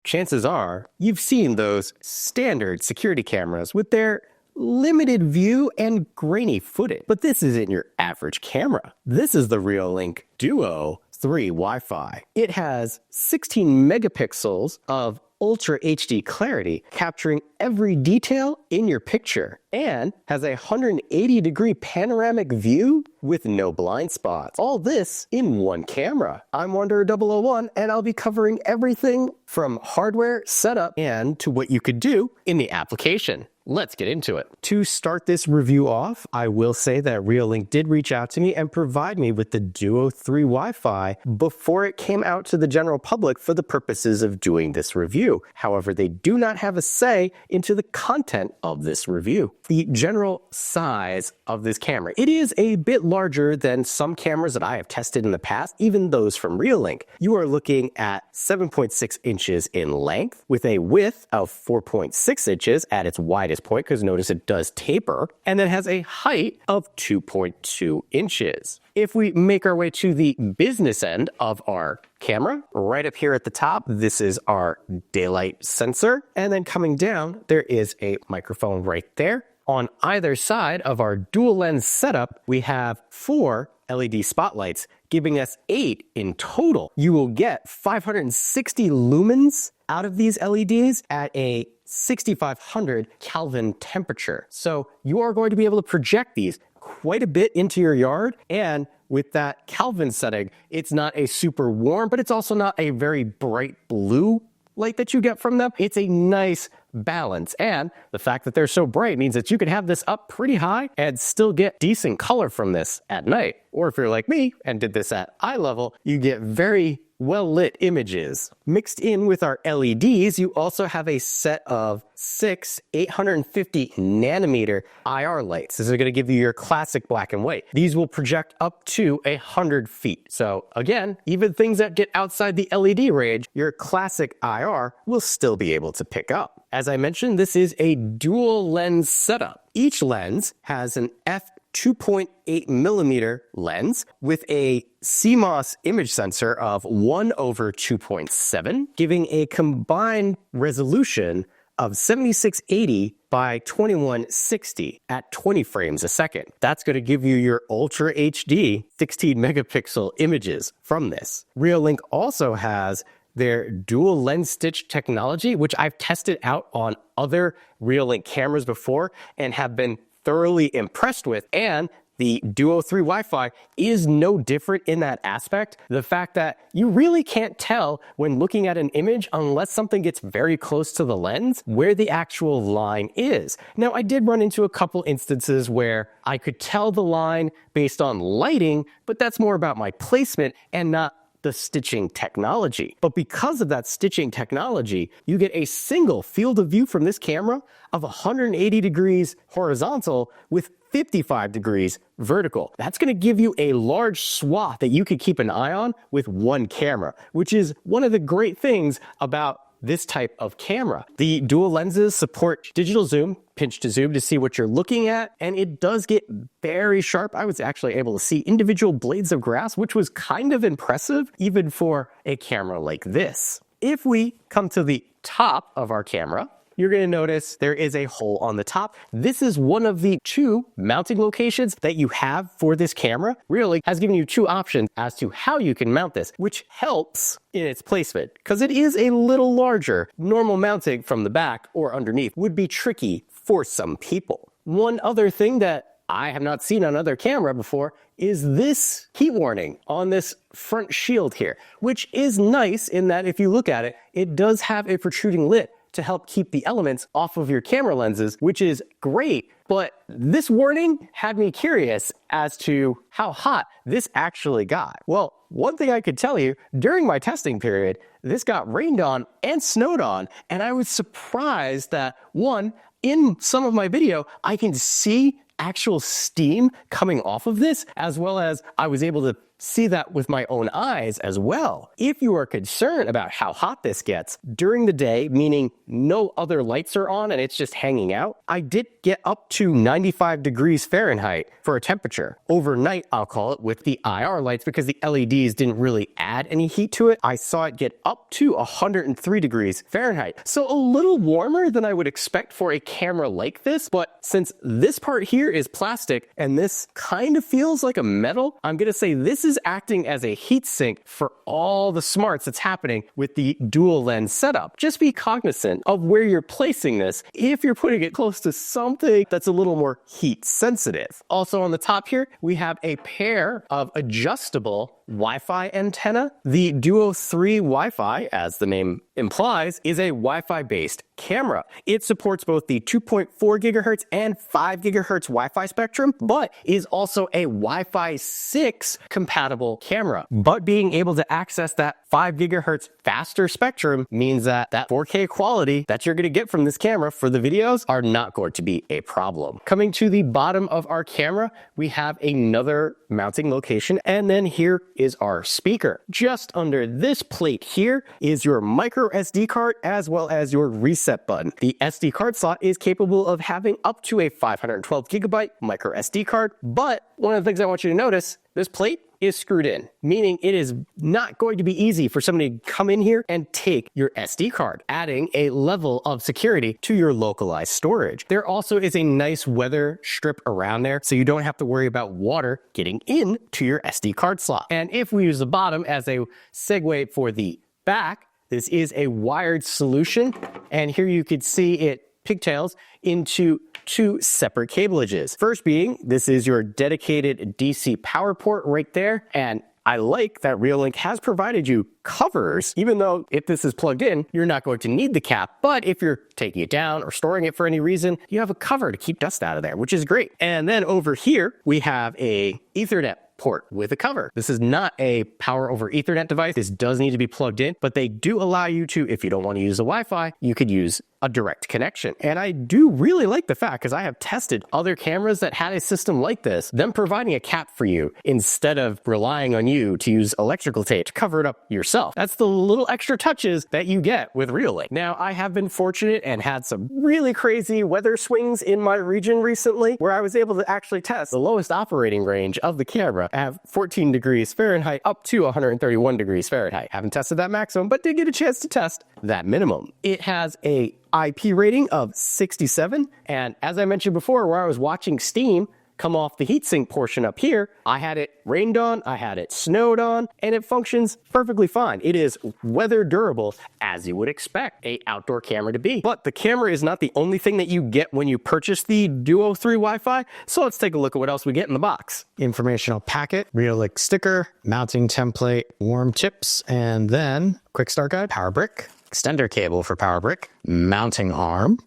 chances are you've seen those standard security cameras with their limited view and grainy footage. But this isn't your average camera. This is the Reolink Duo 3 Wi-Fi. It has 16 megapixels of Ultra HD clarity, capturing every detail in your picture, and has a 180-degree panoramic view with no blind spots. All this in one camera. I'm Wanderer001, and I'll be covering everything from hardware setup and to what you could do in the application. Let's get into it. To start this review off, I will say that Reolink did reach out to me and provide me with the Duo 3 Wi-Fi before it came out to the general public for the purposes of doing this review. However, they do not have a say into the content of this review. The general size of this camera. It is a bit larger than some cameras that I have tested in the past, even those from Reolink. You are looking at 7.6 inches in length with a width of 4.6 inches at its widest point, because notice it does taper, and then has a height of 2.2 inches. If we make our way to the business end of our camera, right up here at the top, this is our daylight sensor. And then coming down, there is a microphone right there. On either side of our dual lens setup, we have 4 LED spotlights, giving us 8 in total. You will get 560 lumens out of these LEDs at a 6,500 Kelvin temperature. So you are going to be able to project these quite a bit into your yard, and with that Kelvin setting, it's not a super warm, but it's also not a very bright blue light that you get from them. It's a nice balance, and the fact that they're so bright means that you can have this up pretty high and still get decent color from this at night. Or if you're like me and did this at eye level, you get very well-lit images. Mixed in with our LEDs, you also have a set of 6 850 nanometer IR lights. This is going to give you your classic black and white. These will project up to 100 feet. So again, even things that get outside the LED range, your classic IR will still be able to pick up. As I mentioned, this is a dual lens setup. Each lens has an f2.8 millimeter lens with a CMOS image sensor of 1/2.7, giving a combined resolution of 7680 by 2160 at 20 frames a second. That's going to give you your Ultra HD 16 megapixel images from this. Reolink also has their dual lens stitch technology, which I've tested out on other Reolink cameras before and have been thoroughly impressed with, and the Duo 3 Wi-Fi is no different in that aspect. The fact that you really can't tell when looking at an image, unless something gets very close to the lens, where the actual line is. Now, I did run into a couple instances where I could tell the line based on lighting, but that's more about my placement and not the stitching technology. But because of that stitching technology, you get a single field of view from this camera of 180 degrees horizontal with 55 degrees vertical. That's going to give you a large swath that you could keep an eye on with one camera, which is one of the great things about this type of camera. The dual lenses support digital zoom, pinch to zoom to see what you're looking at, and it does get very sharp. I was actually able to see individual blades of grass, which was kind of impressive even for a camera like this. If we come to the top of our camera, you're going to notice there is a hole on the top. This is one of the 2 mounting locations that you have for this camera. Reolink has given you 2 options as to how you can mount this, which helps in its placement because it is a little larger. Normal mounting from the back or underneath would be tricky for some people. One other thing that I have not seen on other camera before is this heat warning on this front shield here, which is nice in that if you look at it, it does have a protruding lid to help keep the elements off of your camera lenses, which is great. But this warning had me curious as to how hot this actually got. Well, one thing I could tell you, during my testing period, this got rained on and snowed on, and I was surprised that, one, in some of my video, I can see actual steam coming off of this, as well as I was able to see that with my own eyes as well. If you are concerned about how hot this gets during the day, meaning no other lights are on and it's just hanging out, I did get up to 95 degrees Fahrenheit for a temperature. Overnight, I'll call it, with the IR lights, because the LEDs didn't really add any heat to it, I saw it get up to 103 degrees Fahrenheit. So a little warmer than I would expect for a camera like this, but since this part here is plastic and this kind of feels like a metal, I'm gonna say this is acting as a heat sink for all the smarts that's happening with the dual lens setup. Just be cognizant of where you're placing this if you're putting it close to something that's a little more heat sensitive. Also on the top here, we have a pair of adjustable Wi-Fi antenna. The Duo 3 Wi-Fi, as the name implies, is a Wi-Fi based camera. It supports both the 2.4 gigahertz and 5 gigahertz Wi-Fi spectrum, but is also a Wi-Fi 6 compatible camera. But being able to access that 5 gigahertz faster spectrum means that 4K quality that you're going to get from this camera for the videos are not going to be a problem. Coming to the bottom of our camera, we have another mounting location, and then here is our speaker. Just under this plate here is your micro SD card as well as your reset button. The SD card slot is capable of having up to a 512 gigabyte micro SD card, but one of the things I want you to notice, this plate is screwed in, meaning it is not going to be easy for somebody to come in here and take your SD card, adding a level of security to your localized storage. There also is a nice weather strip around there, so you don't have to worry about water getting into your SD card slot. And if we use the bottom as a segue for the back, this is a wired solution, and here you could see it pigtails into two separate cablages. First being, this is your dedicated DC power port right there, and I like that Reolink has provided you covers, even though if this is plugged in, you're not going to need the cap, but if you're taking it down or storing it for any reason, you have a cover to keep dust out of there, which is great. And then over here, we have a Ethernet port with a cover. This is not a power over Ethernet device. This does need to be plugged in, but they do allow you to, if you don't want to use the Wi-Fi, you could use a direct connection. And I do really like the fact, because I have tested other cameras that had a system like this, them providing a cap for you instead of relying on you to use electrical tape to cover it up yourself. That's the little extra touches that you get with Reolink. Now, I have been fortunate and had some really crazy weather swings in my region recently, where I was able to actually test the lowest operating range of the camera at 14 degrees Fahrenheit up to 131 degrees Fahrenheit. Haven't tested that maximum, but did get a chance to test that minimum. It has a IP rating of 67, and as I mentioned before, where I was watching steam come off the heatsink portion up here, I had it rained on, I had it snowed on, and it functions perfectly fine. It is weather durable, as you would expect an outdoor camera to be. But the camera is not the only thing that you get when you purchase the Duo 3 Wi-Fi, so let's take a look at what else we get in the box. Informational packet, Reolink sticker, mounting template, warm tips, and then quick start guide, power brick, extender cable for power brick, mounting arm,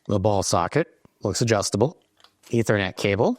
the ball socket, looks adjustable, Ethernet cable.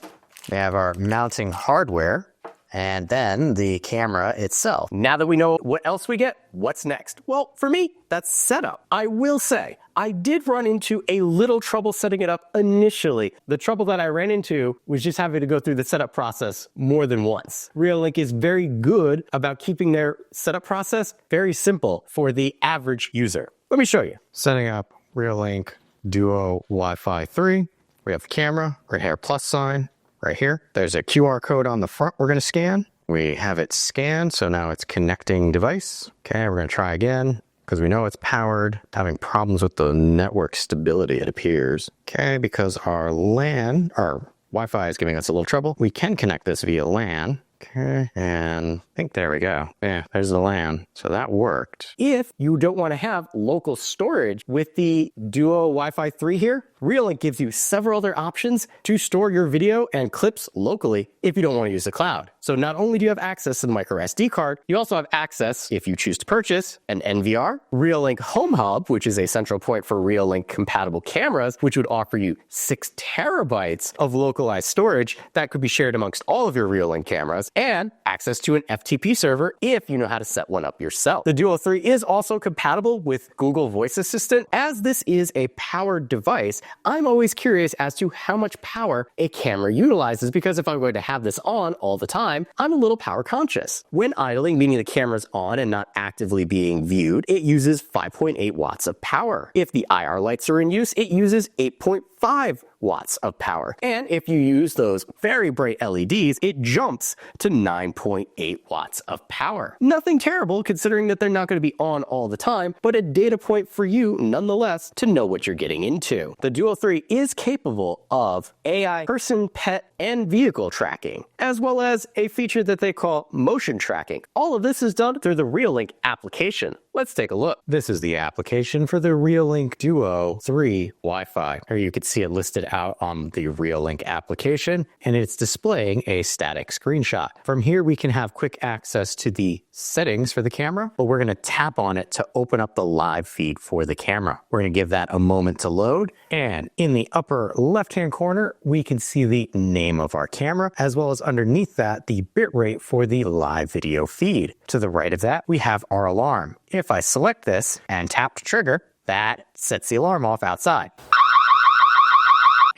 We have our mounting hardware, and then the camera itself. Now that we know what else we get, what's next? Well, for me, that's setup. I will say, I did run into a little trouble setting it up initially. The trouble that I ran into was just having to go through the setup process more than once. Reolink is very good about keeping their setup process very simple for the average user. Let me show you. Setting up Reolink Duo Wi-Fi 3. We have the camera, right here, plus sign. Right here, there's a QR code on the front we're going to scan. We have it scanned, so now it's connecting device. Okay, we're going to try again, because we know it's powered. Having problems with the network stability, it appears. Okay, because our LAN, our Wi-Fi is giving us a little trouble. We can connect this via LAN. Okay, and I think there we go. Yeah, there's the LAN. So that worked. If you don't want to have local storage with the Duo Wi-Fi 3 here, Reolink gives you several other options to store your video and clips locally if you don't want to use the cloud. So not only do you have access to the micro SD card, you also have access, if you choose to purchase, an NVR, Reolink Home Hub, which is a central point for Reolink compatible cameras, which would offer you 6 terabytes of localized storage that could be shared amongst all of your Reolink cameras. cameras, and access to an FTP server if you know how to set one up yourself. The Duo 3 is also compatible with Google Voice Assistant. As this is a powered device, I'm always curious as to how much power a camera utilizes, because if I'm going to have this on all the time, I'm a little power conscious. When idling, meaning the camera's on and not actively being viewed, it uses 5.8 watts of power. If the IR lights are in use, it uses 8.5 watts of power. And if you use those very bright LEDs, it jumps to 9.8 watts of power. Nothing terrible considering that they're not going to be on all the time, but a data point for you nonetheless to know what you're getting into. The Duo 3 is capable of AI person, pet, and vehicle tracking, as well as a feature that they call motion tracking. All of this is done through the Reolink application. Let's take a look. This is the application for the Reolink Duo 3 Wi-Fi. Here you can see it listed out on the Reolink application, and it's displaying a static screenshot. From here, we can have quick access to the settings for the camera, but we're going to tap on it to open up the live feed for the camera. We're going to give that a moment to load, and in the upper left-hand corner, we can see the name of our camera, as well as underneath that, the bitrate for the live video feed. To the right of that, we have our alarm. If I select this and tap to trigger, that sets the alarm off outside.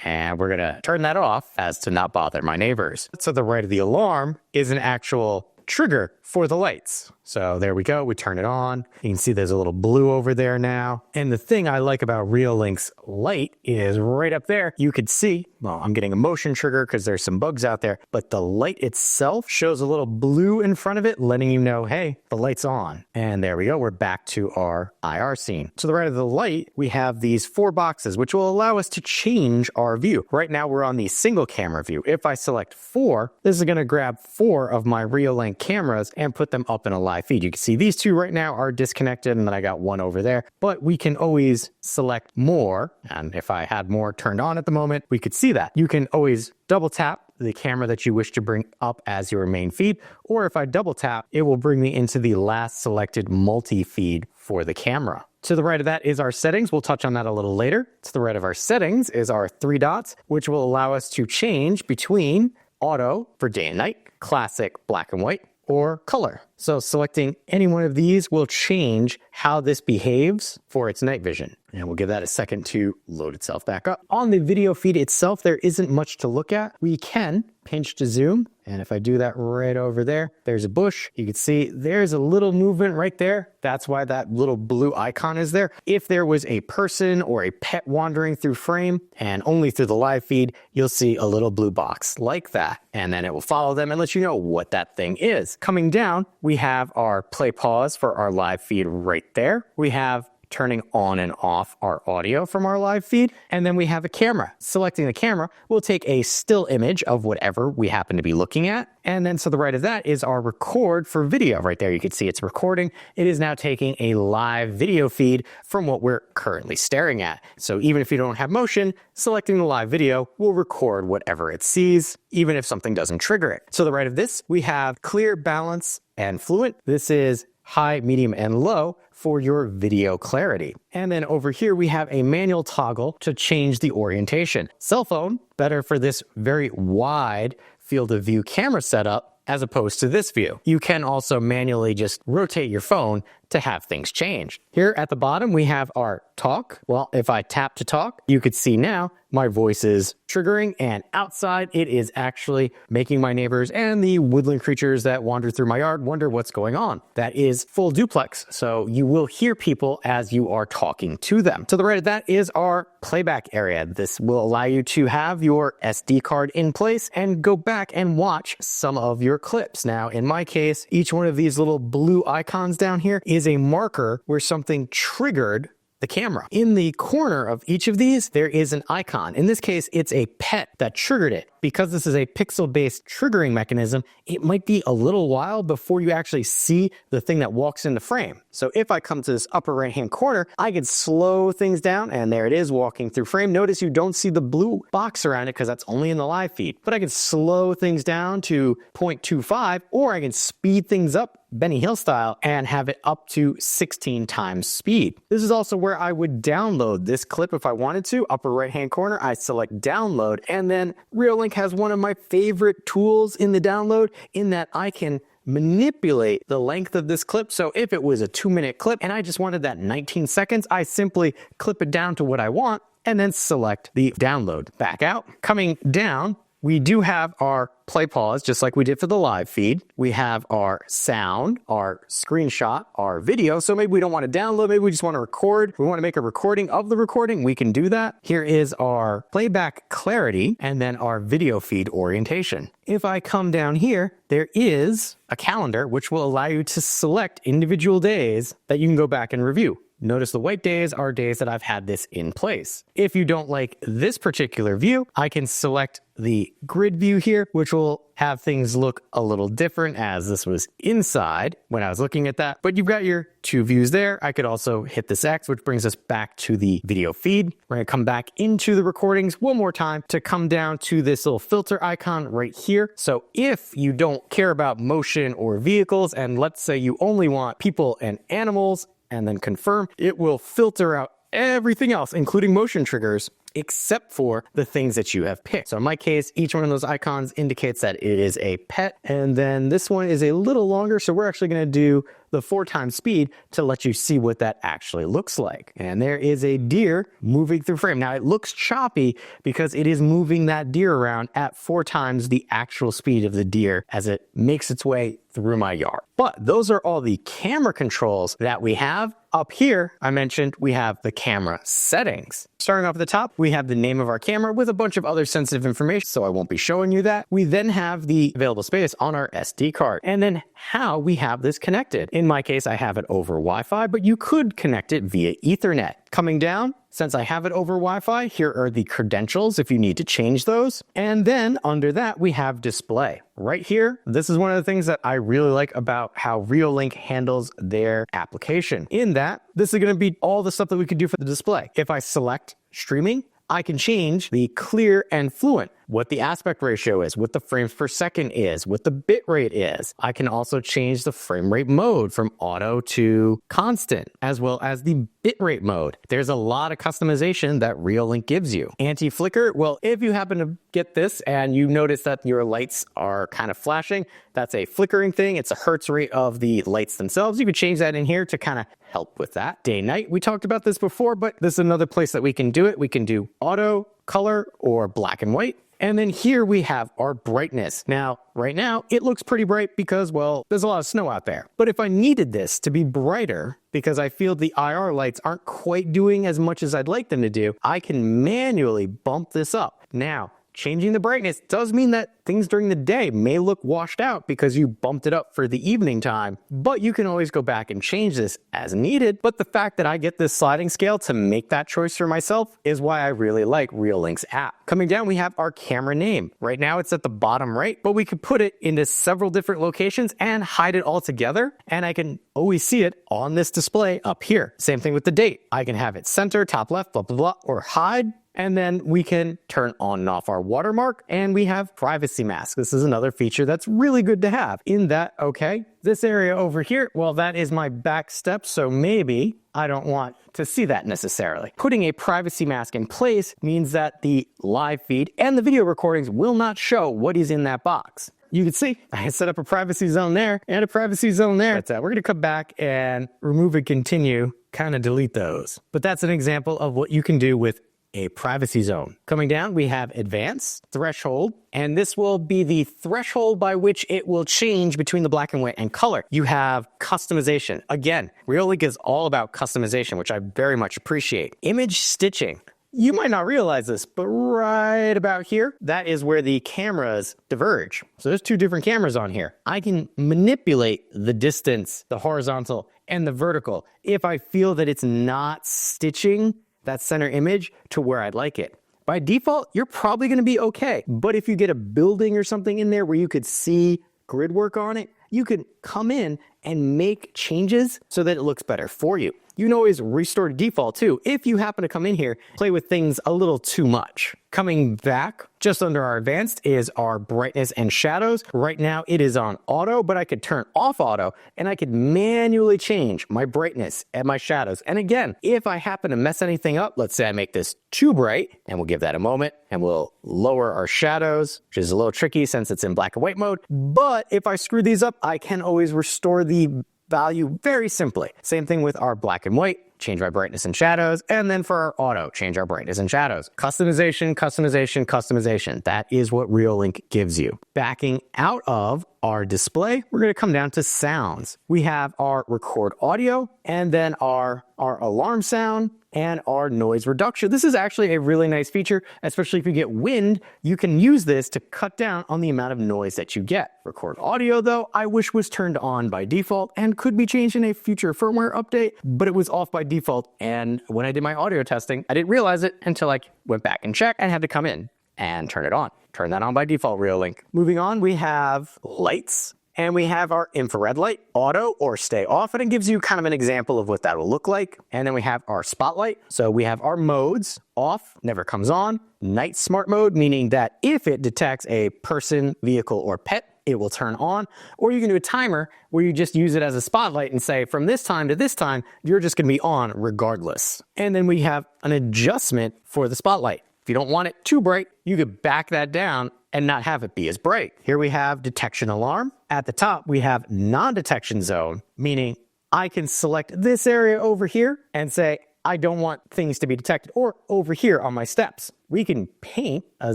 And we're gonna turn that off as to not bother my neighbors. To the right of the alarm is an actual trigger for the lights. So there we go, we turn it on. You can see there's a little blue over there now. And the thing I like about Reolink's light is right up there, you could see, well, I'm getting a motion trigger because there's some bugs out there, but the light itself shows a little blue in front of it, letting you know, hey, the light's on. And there we go, we're back to our IR scene. To the right of the light, we have these 4 boxes, which will allow us to change our view. Right now, we're on the single camera view. If I select 4, this is gonna grab 4 of my Reolink cameras and put them up in a live feed. You can see these 2 right now are disconnected, and then I got 1 over there, but we can always select more. And if I had more turned on at the moment, we could see that. You can always double tap the camera that you wish to bring up as your main feed, or if I double tap, it will bring me into the last selected multi-feed for the camera. To the right of that is our settings. We'll touch on that a little later. To the right of our settings is our 3 dots, which will allow us to change between auto for day and night, classic black and white, or color. So selecting any one of these will change how this behaves for its night vision. And we'll give that a second to load itself back up. On the video feed itself, there isn't much to look at. We can pinch to zoom. And if I do that right over there, there's a bush. You can see there's a little movement right there. That's why that little blue icon is there. If there was a person or a pet wandering through frame and only through the live feed, you'll see a little blue box like that. And then it will follow them and let you know what that thing is. Coming down, we have our play pause for our live feed right there. We have turning on and off our audio from our live feed. And then we have a camera. Selecting the camera, we'll take a still image of whatever we happen to be looking at. And then to the right of that is our record for video. Right there, you can see it's recording. It is now taking a live video feed from what we're currently staring at. So even if you don't have motion, selecting the live video will record whatever it sees, even if something doesn't trigger it. To the right of this, we have clear, balance, and fluent. This is high, medium, and low for your video clarity. And then over here, we have a manual toggle to change the orientation. Cell phone, better for this very wide field of view camera setup as opposed to this view. You can also manually just rotate your phone to have things change. Here at the bottom, we have our talk. Well, if I tap to talk, you could see now my voice is triggering, and outside it is actually making my neighbors and the woodland creatures that wander through my yard wonder what's going on. That is full duplex, so you will hear people as you are talking to them. To the right of that is our playback area. This will allow you to have your SD card in place and go back and watch some of your clips. Now, in my case, each one of these little blue icons down here is a marker where something triggered the camera. In the corner of each of these, there is an icon. In this case, it's a pet that triggered it. Because this is a pixel-based triggering mechanism, it might be a little while before you actually see the thing that walks into frame. So if I come to this upper right-hand corner, I can slow things down, and there it is walking through frame. Notice you don't see the blue box around it because that's only in the live feed. But I can slow things down to 0.25, or I can speed things up Benny Hill style and have it up to 16 times speed. This is also where I would download this clip if I wanted to. Upper right hand corner, I select download, and then Reolink has one of my favorite tools in the download in that I can manipulate the length of this clip. So if it was a 2-minute clip and I just wanted that 19 seconds, I simply clip it down to what I want and then select the download. Back out. Coming down, we do have our play pause, just like we did for the live feed. We have our sound, our screenshot, our video. So maybe we don't want to download, maybe we just want to record. We want to make a recording of the recording. We can do that. Here is our playback clarity and then our video feed orientation. If I come down here, there is a calendar which will allow you to select individual days that you can go back and review. Notice the white days are days that I've had this in place. If you don't like this particular view, I can select the grid view here, which will have things look a little different as this was inside when I was looking at that. But you've got your 2 views there. I could also hit this X, which brings us back to the video feed. We're gonna come back into the recordings one more time to come down to this little filter icon right here. So if you don't care about motion or vehicles, and let's say you only want people and animals, and then confirm, it will filter out everything else, including motion triggers, except for the things that you have picked. So in my case, each one of those icons indicates that it is a pet. And then this one is a little longer. So we're actually going to do the 4 times speed to let you see what that actually looks like. And there is a deer moving through frame. Now it looks choppy because it is moving that deer around at 4 times the actual speed of the deer as it makes its way through my yard. But those are all the camera controls that we have. Up here, I mentioned we have the camera settings. Starting off at the top, we have the name of our camera with a bunch of other sensitive information, so I won't be showing you that. We then have the available space on our SD card, and then how we have this connected. In my case, I have it over Wi-Fi, but you could connect it via Ethernet. Coming down, since I have it over Wi-Fi, here are the credentials if you need to change those. And then under that, we have display. Right here, this is one of the things that I really like about how Reolink handles their application. In that, this is going to be all the stuff that we could do for the display. If I select streaming, I can change the clear and fluent, what the aspect ratio is, what the frames per second is, what the bit rate is. I can also change the frame rate mode from auto to constant, as well as the bit rate mode. There's a lot of customization that Reolink gives you. Anti-flicker, well, if you happen to get this and you notice that your lights are kind of flashing, that's a flickering thing. It's a hertz rate of the lights themselves. You can change that in here to kind of help with that. Day night, we talked about this before, but this is another place that we can do it. We can do auto, color, or black and white. And then here we have our brightness. Now, right now, it looks pretty bright because, well, there's a lot of snow out there. But if I needed this to be brighter, because I feel the IR lights aren't quite doing as much as I'd like them to do, I can manually bump this up. Now, changing the brightness does mean that things during the day may look washed out because you bumped it up for the evening time, but you can always go back and change this as needed. But the fact that I get this sliding scale to make that choice for myself is why I really like Reolink's app. Coming down, we have our camera name. Right now it's at the bottom right, but we could put it into several different locations and hide it all together, and I can always see it on this display up here. Same thing with the date. I can have it center, top left, blah, blah, blah, or hide. And then we can turn on and off our watermark, and we have privacy mask. This is another feature that's really good to have. In that, okay, this area over here, well, that is my back step, so maybe I don't want to see that necessarily. Putting a privacy mask in place means that the live feed and the video recordings will not show what is in that box. You can see I set up a privacy zone there and a privacy zone there. We're going to come back and remove and continue, kind of delete those. But that's an example of what you can do with a privacy zone. Coming down, we have advanced, threshold, and this will be the threshold by which it will change between the black and white and color. You have customization. Again, Reolink is all about customization, which I very much appreciate. Image stitching. You might not realize this, but right about here, that is where the cameras diverge. So there's 2 different cameras on here. I can manipulate the distance, the horizontal and the vertical, if I feel that it's not stitching that center image to where I'd like it. By default, you're probably going to be okay. But if you get a building or something in there where you could see grid work on it, you can come in and make changes so that it looks better for you. You can always restore to default too if you happen to come in here, play with things a little too much. Coming back, just under our advanced is our brightness and shadows. Right now it is on auto, but I could turn off auto and I could manually change my brightness and my shadows. And again, if I happen to mess anything up, let's say I make this too bright, and we'll give that a moment, and we'll lower our shadows, which is a little tricky since it's in black and white mode. But if I screw these up, I can always restore the value very simply. Same thing with our black and white. Change my brightness and shadows, and then for our auto, change our brightness and shadows. Customization, customization, customization. That is what Reolink gives you. Backing out of our display, we're going to come down to sounds. We have our record audio, and then our alarm sound, and our noise reduction. This is actually a really nice feature, especially if you get wind. You can use this to cut down on the amount of noise that you get. Record audio, though, I wish was turned on by default and could be changed in a future firmware update, but it was off by default. And when I did my audio testing, I didn't realize it until I went back and checked and had to come in and turn it on. Turn that on by default, Reolink. Moving on, we have lights. And we have our infrared light, auto or stay off, and it gives you kind of an example of what that will look like. And then we have our spotlight. So we have our modes, off, never comes on. Night smart mode, meaning that if it detects a person, vehicle, or pet, it will turn on. Or you can do a timer where you just use it as a spotlight and say, from this time to this time, you're just gonna be on regardless. And then we have an adjustment for the spotlight. If you don't want it too bright, you could back that down and not have it be as bright. Here we have detection alarm. At the top, we have non-detection zone, meaning I can select this area over here and say, I don't want things to be detected, or over here on my steps. We can paint a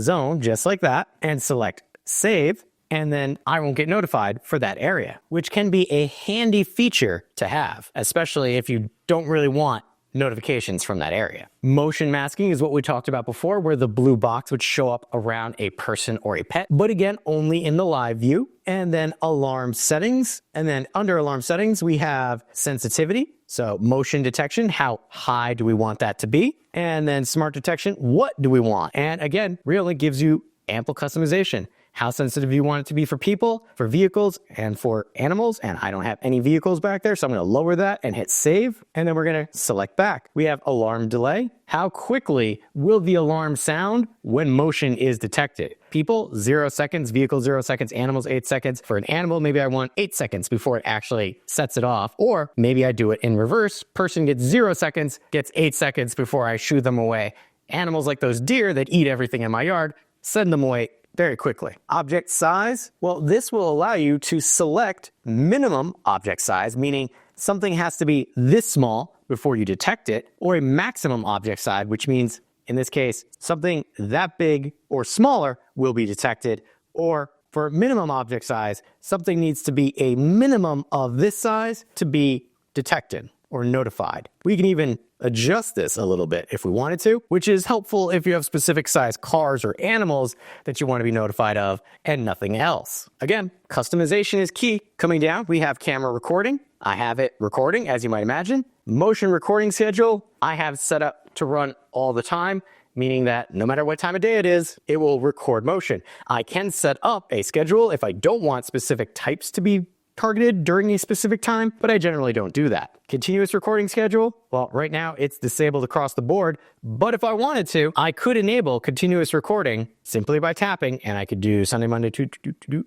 zone just like that and select save, and then I won't get notified for that area, which can be a handy feature to have, especially if you don't really want notifications from that area. Motion masking is what we talked about before, where the blue box would show up around a person or a pet, but again, only in the live view. And then alarm settings. And then under alarm settings, we have sensitivity. So motion detection, how high do we want that to be? And then smart detection, what do we want? And again, Reolink gives you ample customization. How sensitive you want it to be for people, for vehicles, and for animals. And I don't have any vehicles back there, so I'm going to lower that and hit save. And then we're going to select back. We have alarm delay. How quickly will the alarm sound when motion is detected? People, 0 seconds. Vehicle, 0 seconds. Animals, 8 seconds. For an animal, maybe I want 8 seconds before it actually sets it off. Or maybe I do it in reverse. Person gets 0 seconds, gets 8 seconds before I shoo them away. Animals like those deer that eat everything in my yard, send them away very quickly. Object size, well, this will allow you to select minimum object size, meaning something has to be this small before you detect it, or a maximum object size, which means, in this case, something that big or smaller will be detected, or for minimum object size, something needs to be a minimum of this size to be detected or notified. We can even adjust this a little bit if we wanted to, which is helpful if you have specific size cars or animals that you want to be notified of and nothing else. Again, customization is key. Coming down, we have camera recording. I have it recording, as you might imagine. Motion recording schedule, I have set up to run all the time, meaning that no matter what time of day it is, it will record motion. I can set up a schedule if I don't want specific types to be targeted during a specific time, but I generally don't do that. Continuous recording schedule, well, right now it's disabled across the board, but if I wanted to, I could enable continuous recording simply by tapping, and I could do Sunday, Monday,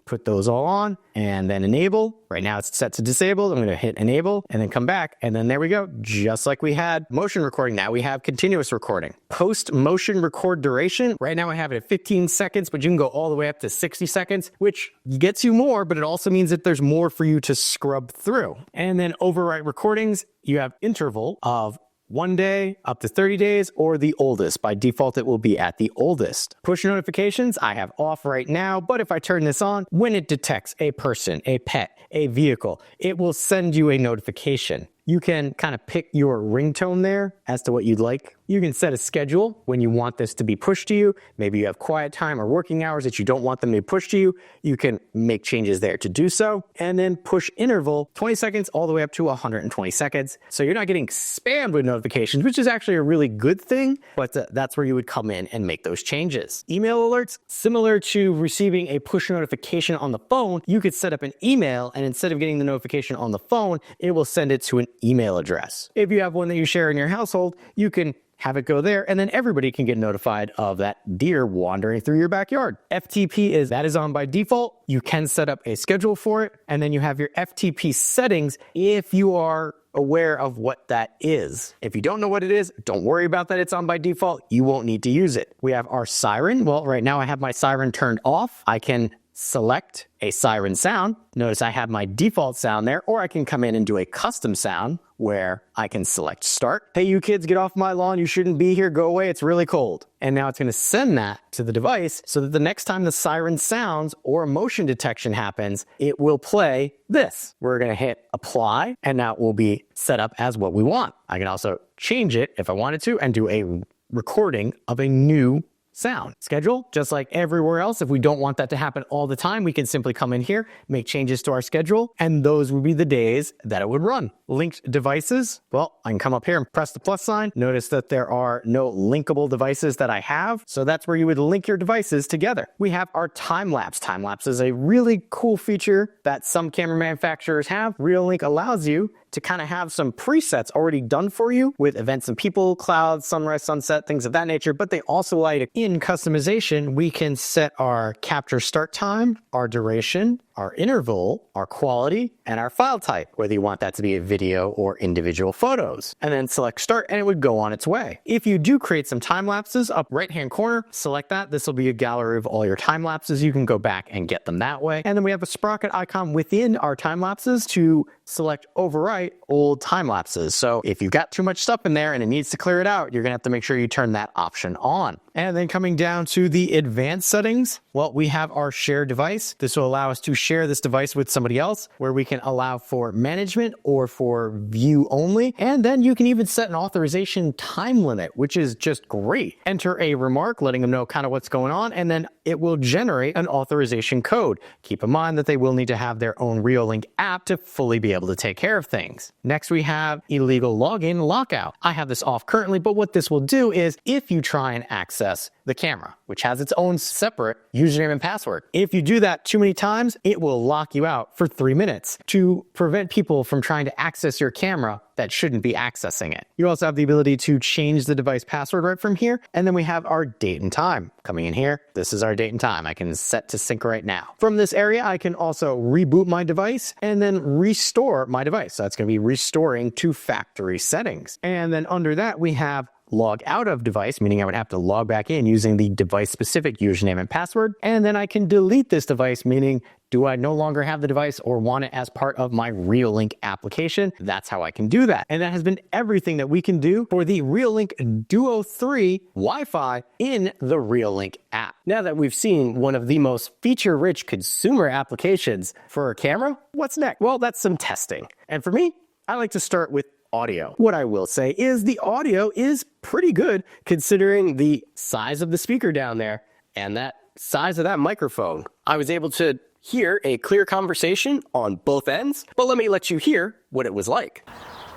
put those all on, and then enable. Right now it's set to disabled. I'm going to hit enable, and then come back, and then there we go. Just like we had motion recording, now we have continuous recording. Post motion record duration, right now I have it at 15 seconds, but you can go all the way up to 60 seconds, which gets you more, but it also means that there's more for you to scrub through. And then overwrite recordings, you have interval of 1 day up to 30 days, or the oldest. By default, it will be at the oldest. Push notifications, I have off right now, but if I turn this on, when it detects a person, a pet, a vehicle, it will send you a notification. You can kind of pick your ringtone there as to what you'd like. You can set a schedule when you want this to be pushed to you. Maybe you have quiet time or working hours that you don't want them to be pushed to you. You can make changes there to do so. And then push interval, 20 seconds all the way up to 120 seconds. So you're not getting spammed with notifications, which is actually a really good thing, but that's where you would come in and make those changes. Email alerts, similar to receiving a push notification on the phone, you could set up an email, and instead of getting the notification on the phone, it will send it to an email address. If you have one that you share in your household, you can have it go there, and then everybody can get notified of that deer wandering through your backyard. FTP is on by default. You can set up a schedule for it, and then you have your FTP settings if you are aware of what that is. If you don't know what it is, don't worry about that. It's on by default. You won't need to use it. We have our siren. Well, right now I have my siren turned off. I can select a siren sound. Notice I have my default sound there, or I can come in and do a custom sound where I can select start. Hey, you kids, get off my lawn. You shouldn't be here. Go away. It's really cold. And now it's going to send that to the device so that the next time the siren sounds or a motion detection happens, it will play this. We're going to hit apply, and now it will be set up as what we want. I can also change it if I wanted to and do a recording of a new sound. Schedule, just like everywhere else. If we don't want that to happen all the time, we can simply come in here, make changes to our schedule, and those would be the days that it would run. Linked devices, well, I can come up here and press the plus sign. Notice that there are no linkable devices that I have, so that's where you would link your devices together. We have our time lapse. Time lapse is a really cool feature that some camera manufacturers have. Reolink allows you to kind of have some presets already done for you with events and people, clouds, sunrise, sunset, things of that nature, but they also allow you to, in customization, we can set our capture start time, our duration, our interval, our quality, and our file type, whether you want that to be a video or individual photos. And then select start and it would go on its way. If you do create some time lapses, up right-hand corner, select that. This will be a gallery of all your time lapses. You can go back and get them that way. And then we have a sprocket icon within our time lapses to select overwrite old time lapses. So if you've got too much stuff in there and it needs to clear it out, you're gonna have to make sure you turn that option on. And then coming down to the advanced settings, well, we have our share device. This will allow us to share this device with somebody else, where we can allow for management or for view only. And then you can even set an authorization time limit, which is just great. Enter a remark letting them know kind of what's going on, and then it will generate an authorization code. Keep in mind that they will need to have their own Reolink app to fully be able to take care of things. Next, we have illegal login lockout. I have this off currently, but what this will do is if you try and access the camera, which has its own separate username and password, if you do that too many times, it will lock you out for 3 minutes to prevent people from trying to access your camera that shouldn't be accessing it. You also have the ability to change the device password right from here. And then we have our date and time. Coming in here, this is our date and time. I can set to sync right now. From this area, I can also reboot my device and then restore my device. So that's going to be restoring to factory settings. And then under that, we have log out of device, meaning I would have to log back in using the device specific username and password. And then I can delete this device, meaning do I no longer have the device or want it as part of my Reolink application? That's how I can do that. And that has been everything that we can do for the Reolink Duo 3 Wi-Fi in the Reolink app. Now that we've seen one of the most feature-rich consumer applications for a camera, what's next? Well, that's some testing. And for me, I like to start with audio. What I will say is the audio is pretty good considering the size of the speaker down there and that size of that microphone. I was able to hear a clear conversation on both ends, but let me let you hear what it was like.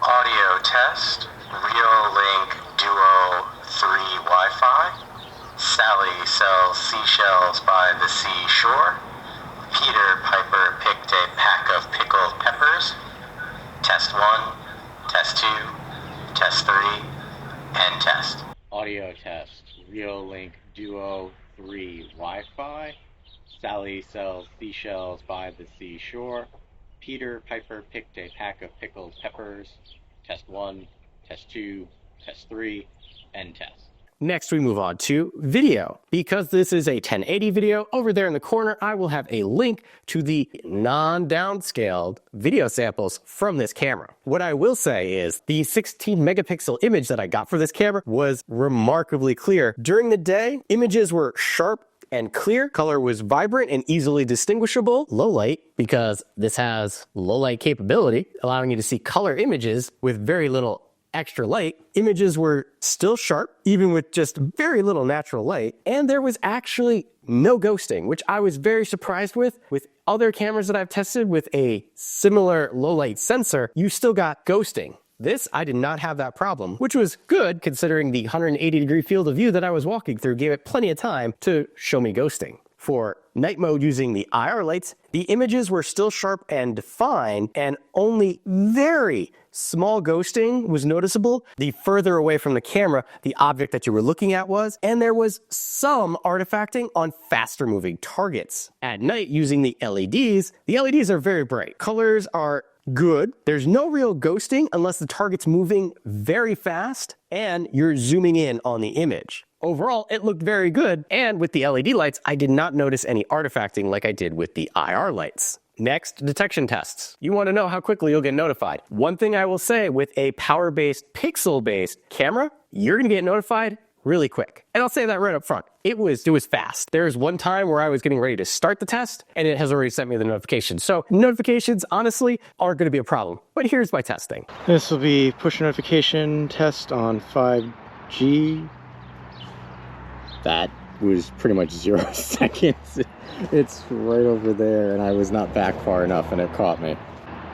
Audio test, Reolink Duo 3 Wi-Fi. Sally sells seashells by the seashore. Peter Piper picked a pack of pickled peppers. Test 1. Test 2, test 3, and test. Audio test, Reolink Duo 3 Wi-Fi. Sally sells seashells by the seashore. Peter Piper picked a pack of pickled peppers. Test 1, test 2, test 3, and test. Next, we move on to video. Because this is a 1080 video, over there in the corner, I will have a link to the non-downscaled video samples from this camera. What I will say is the 16 megapixel image that I got for this camera was remarkably clear. During the day, images were sharp and clear. Color was vibrant and easily distinguishable. Low light, because this has low light capability, allowing you to see color images with very little extra light. Images were still sharp, even with just very little natural light. And there was actually no ghosting, which I was very surprised with. With other cameras that I've tested with a similar low light sensor, you still got ghosting. This, I did not have that problem, which was good considering the 180-degree field of view that I was walking through gave it plenty of time to show me ghosting. For night mode using the IR lights, the images were still sharp and defined and only very Small ghosting was noticeable the further away from the camera the object that you were looking at was, and there was some artifacting on faster moving targets. At night, using the LEDs are very bright. Colors are good. There's no real ghosting unless the target's moving very fast and you're zooming in on the image. Overall, it looked very good, and with the LED lights, I did not notice any artifacting like I did with the IR lights. Next, detection tests. You want to know how quickly you'll get notified. One thing I will say, with a power-based, pixel-based camera, you're going to get notified really quick. And I'll say that right up front. It was fast. There's one time where I was getting ready to start the test, and it has already sent me the notification. So notifications, honestly, aren't going to be a problem. But here's my testing. This will be push notification test on 5G. That was pretty much 0 seconds. It's right over there, and I was not back far enough, and it caught me.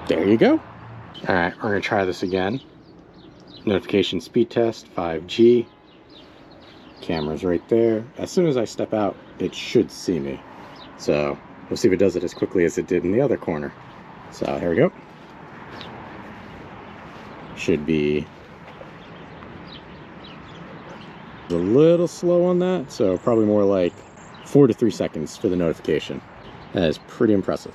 There you go. All right, we're gonna try this again. Notification speed test, 5G. Camera's right there. As soon as I step out, it should see me. So we'll see if it does it as quickly as it did in the other corner. So here we go. Should be a little slow on that, so probably more like 4 to 3 seconds for the notification. That is pretty impressive.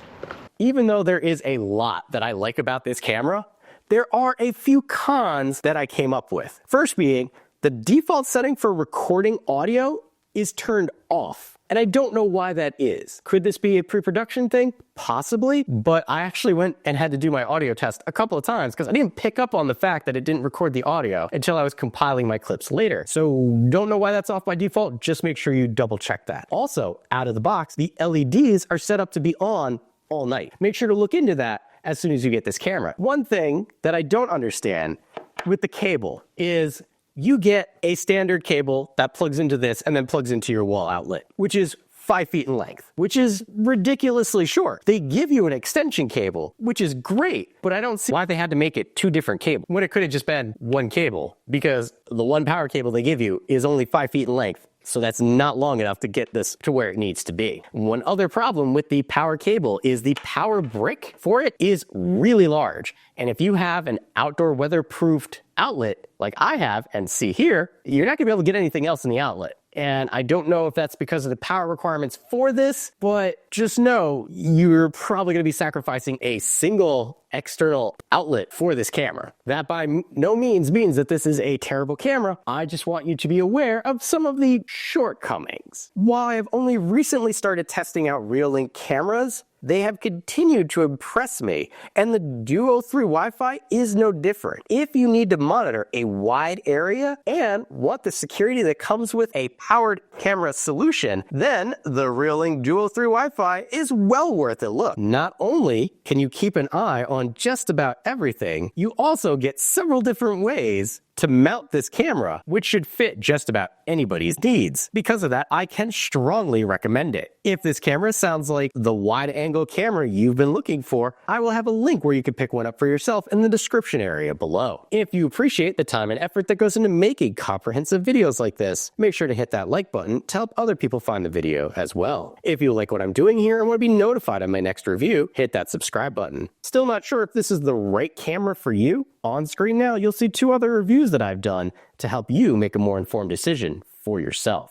Even though there is a lot that I like about this camera, there are a few cons that I came up with. First being, the default setting for recording audio is turned off. And I don't know why that is. Could this be a pre-production thing? Possibly, but I actually went and had to do my audio test a couple of times because I didn't pick up on the fact that it didn't record the audio until I was compiling my clips later. So don't know why that's off by default, just make sure you double check that. Also, out of the box, the LEDs are set up to be on all night. Make sure to look into that as soon as you get this camera. One thing that I don't understand with the cable is you get a standard cable that plugs into this and then plugs into your wall outlet, which is 5 feet in length, which is ridiculously short. They give you an extension cable, which is great, but I don't see why they had to make it 2 different cables when it could have just been 1 cable, because the one power cable they give you is only 5 feet in length. So that's not long enough to get this to where it needs to be. One other problem with the power cable is the power brick for it is really large. And if you have an outdoor weatherproofed outlet like I have and see here, you're not gonna be able to get anything else in the outlet. And I don't know if that's because of the power requirements for this, but just know you're probably gonna be sacrificing a single external outlet for this camera. That by no means means that this is a terrible camera. I just want you to be aware of some of the shortcomings. While I have only recently started testing out Reolink cameras, they have continued to impress me, and the Duo 3 Wi-Fi is no different. If you need to monitor a wide area and want the security that comes with a powered camera solution, then the Reolink Duo 3 Wi-Fi is well worth a look. Not only can you keep an eye on just about everything, you also get several different ways to mount this camera, which should fit just about anybody's needs. Because of that, I can strongly recommend it. If this camera sounds like the wide-angle camera you've been looking for, I will have a link where you can pick one up for yourself in the description area below. If you appreciate the time and effort that goes into making comprehensive videos like this, make sure to hit that like button to help other people find the video as well. If you like what I'm doing here and want to be notified of my next review, hit that subscribe button. Still not sure if this is the right camera for you? On screen now, you'll see 2 other reviews that I've done to help you make a more informed decision for yourself.